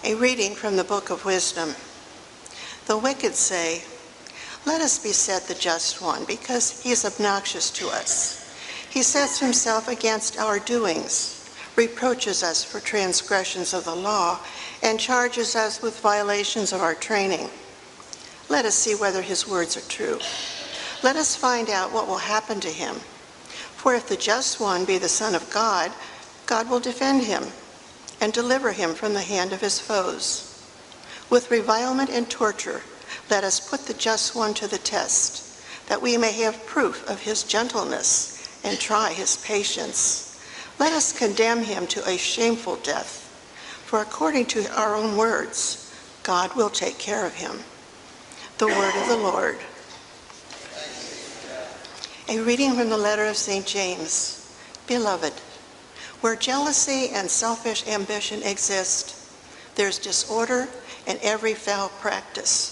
A reading from the Book of Wisdom. The wicked say, "Let us beset the just one, because he is obnoxious to us. He sets himself against our doings, reproaches us for transgressions of the law, and charges us with violations of our training. Let us see whether his words are true. Let us find out what will happen to him. For if the just one be the Son of God, God will defend him and deliver him from the hand of his foes. With revilement and torture, let us put the just one to the test, that we may have proof of his gentleness and try his patience. Let us condemn him to a shameful death, for according to our own words, God will take care of him." The word of the Lord. A reading from the letter of St. James. Beloved, where jealousy and selfish ambition exist, there's disorder and every foul practice.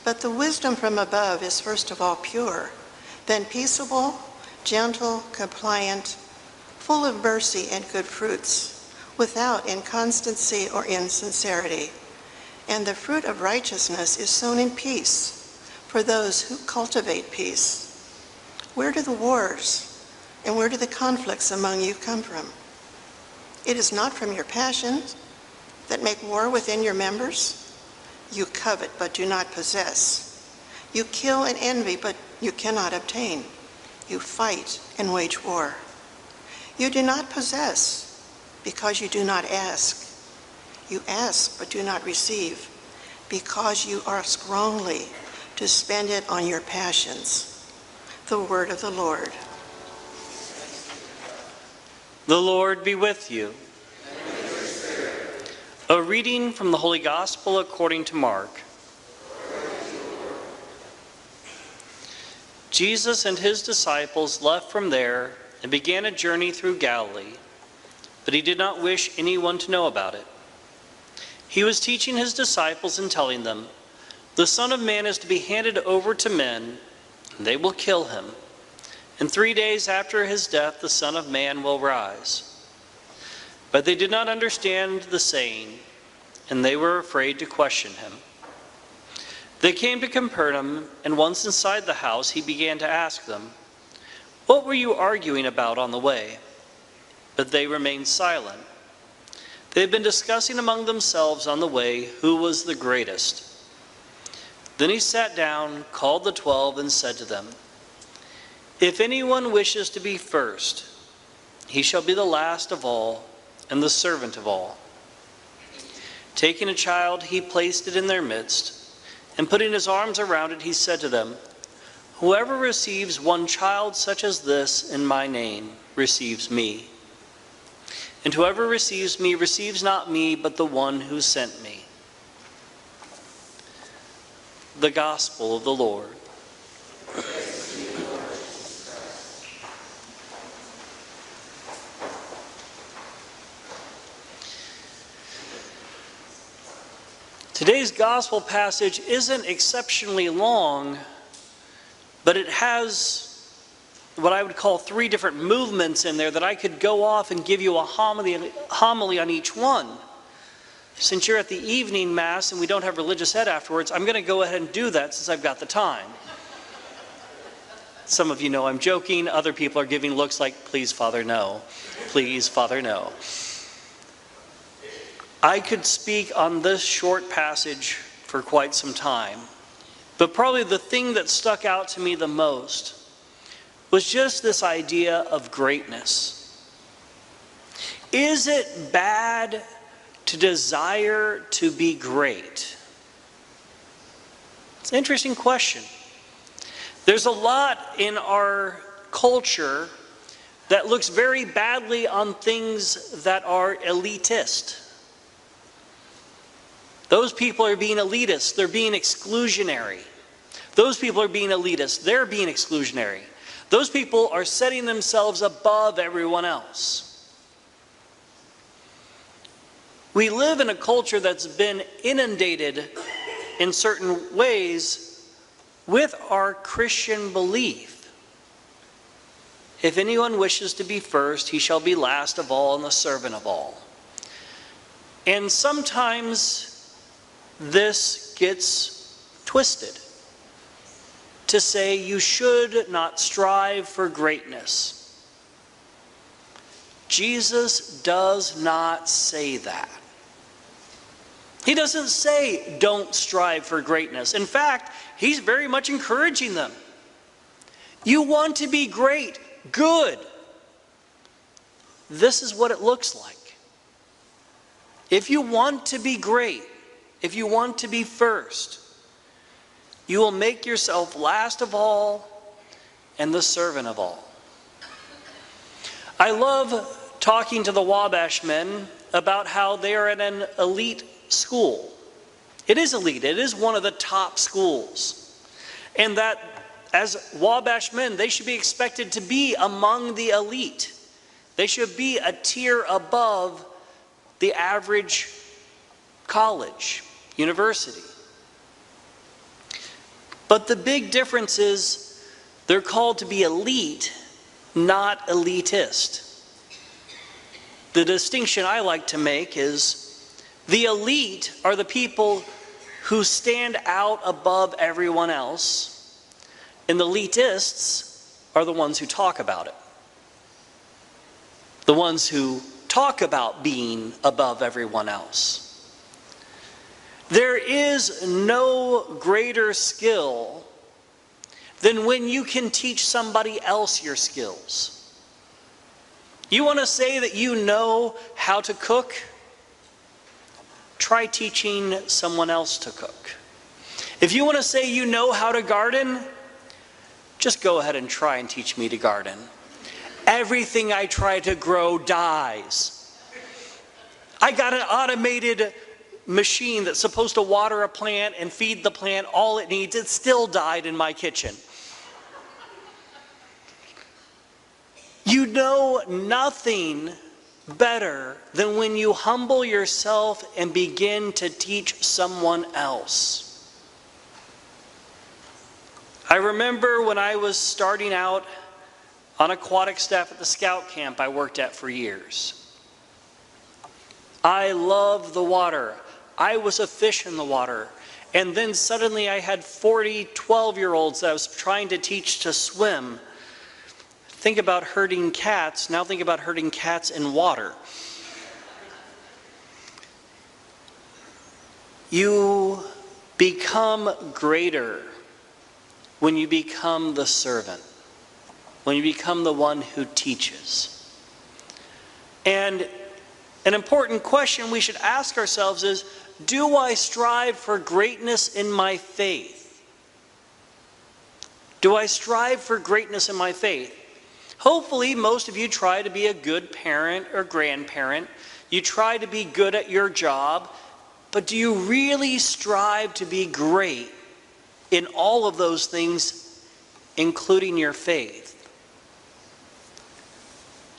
But the wisdom from above is first of all pure, then peaceable, gentle, compliant, full of mercy and good fruits, without inconstancy or insincerity. And the fruit of righteousness is sown in peace for those who cultivate peace. Where do the wars and where do the conflicts among you come from? It is not from your passions that make war within your members. You covet but do not possess. You kill and envy but you cannot obtain. You fight and wage war. You do not possess because you do not ask. You ask but do not receive because you ask wrongly to spend it on your passions. The word of the Lord. The Lord be with you. And with your spirit. A reading from the Holy Gospel according to Mark. Jesus and his disciples left from there and began a journey through Galilee, but he did not wish anyone to know about it. He was teaching his disciples and telling them, "The Son of Man is to be handed over to men, and they will kill him. And 3 days after his death, the Son of Man will rise." But they did not understand the saying, and they were afraid to question him. They came to Capernaum, and once inside the house, he began to ask them, "What were you arguing about on the way?" But they remained silent. They had been discussing among themselves on the way who was the greatest. Then he sat down, called the 12, and said to them, "If anyone wishes to be first, he shall be the last of all and the servant of all." Taking a child, he placed it in their midst, and putting his arms around it, he said to them, "Whoever receives one child such as this in my name receives me. And whoever receives me receives not me, but the one who sent me." The Gospel of the Lord. Today's gospel passage isn't exceptionally long, but it has what I would call 3 different movements in there that I could go off and give you a homily on each one. Since you're at the evening mass and we don't have religious ed afterwards, I'm going to go ahead and do that since I've got the time. Some of you know I'm joking. Other people are giving looks like, "Please, Father, no. Please, Father, no." I could speak on this short passage for quite some time, but probably the thing that stuck out to me the most was just this idea of greatness. Is it bad to desire to be great? It's an interesting question. There's a lot in our culture that looks very badly on things that are elitist. Those people are being elitist. They're being exclusionary. Those people are being elitist. They're being exclusionary. Those people are setting themselves above everyone else. We live in a culture that's been inundated in certain ways with our Christian belief. If anyone wishes to be first, he shall be last of all and the servant of all. And sometimes this gets twisted to say you should not strive for greatness. Jesus does not say that. He doesn't say don't strive for greatness. In fact, he's very much encouraging them. You want to be great, good. This is what it looks like. If you want to be great, if you want to be first, you will make yourself last of all and the servant of all. I love talking to the Wabash men about how they are at an elite school. It is elite. It is one of the top schools. And that as Wabash men, they should be expected to be among the elite. They should be a tier above the average college, university. But the big difference is they're called to be elite, not elitist. The distinction I like to make is the elite are the people who stand out above everyone else, and the elitists are the ones who talk about it. The ones who talk about being above everyone else. There is no greater skill than when you can teach somebody else your skills. You want to say that you know how to cook? Try teaching someone else to cook. If you want to say you know how to garden, just go ahead and try and teach me to garden. Everything I try to grow dies. I got an automated machine that's supposed to water a plant and feed the plant all it needs. It still died in my kitchen. You know nothing better than when you humble yourself and begin to teach someone else. I remember when I was starting out on aquatic staff at the scout camp I worked at for years. I loved the water. I was a fish in the water. And then suddenly I had 40 12-year-olds that I was trying to teach to swim. Think about herding cats. Now think about herding cats in water. You become greater when you become the servant, when you become the one who teaches. And an important question we should ask ourselves is, do I strive for greatness in my faith? Do I strive for greatness in my faith? Hopefully, most of you try to be a good parent or grandparent. You try to be good at your job. But do you really strive to be great in all of those things, including your faith?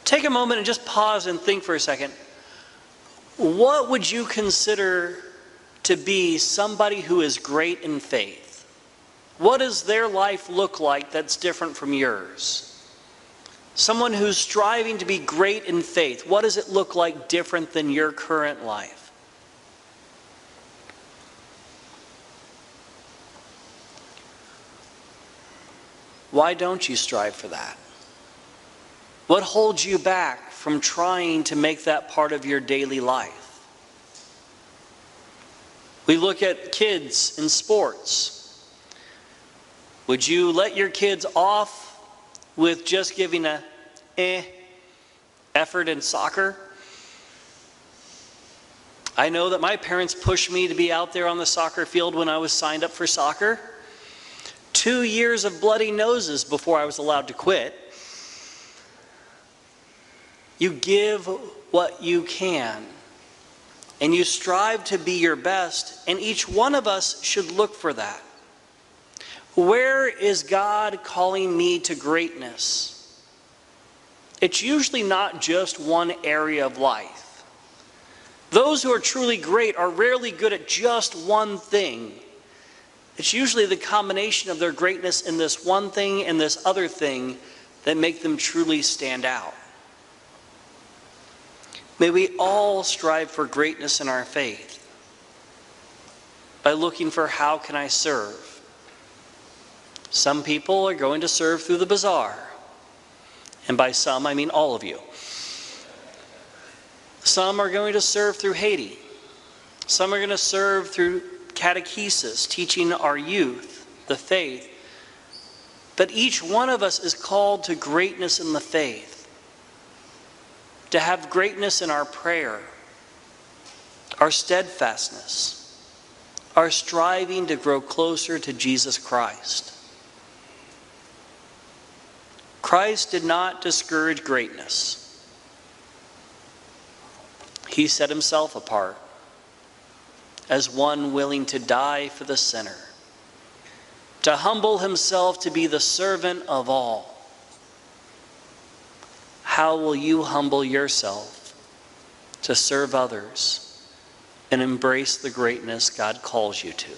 Take a moment and just pause and think for a second. What would you consider to be somebody who is great in faith? What does their life look like that's different from yours? Someone who's striving to be great in faith, what does it look like different than your current life? Why don't you strive for that? What holds you back from trying to make that part of your daily life? We look at kids in sports. Would you let your kids off with just giving a effort in soccer? I know that my parents pushed me to be out there on the soccer field when I was signed up for soccer. 2 years of bloody noses before I was allowed to quit. You give what you can, and you strive to be your best, and each one of us should look for that. Where is God calling me to greatness? It's usually not just one area of life. Those who are truly great are rarely good at just one thing. It's usually the combination of their greatness in this one thing and this other thing that make them truly stand out. May we all strive for greatness in our faith. by looking for how can I serve. Some people are going to serve through the bazaar. And by some, I mean all of you. Some are going to serve through Haiti. Some are going to serve through catechesis, teaching our youth the faith. But each one of us is called to greatness in the faith, to have greatness in our prayer, our steadfastness, our striving to grow closer to Jesus Christ. Christ did not discourage greatness. He set himself apart as one willing to die for the sinner, to humble himself to be the servant of all. How will you humble yourself to serve others and embrace the greatness God calls you to?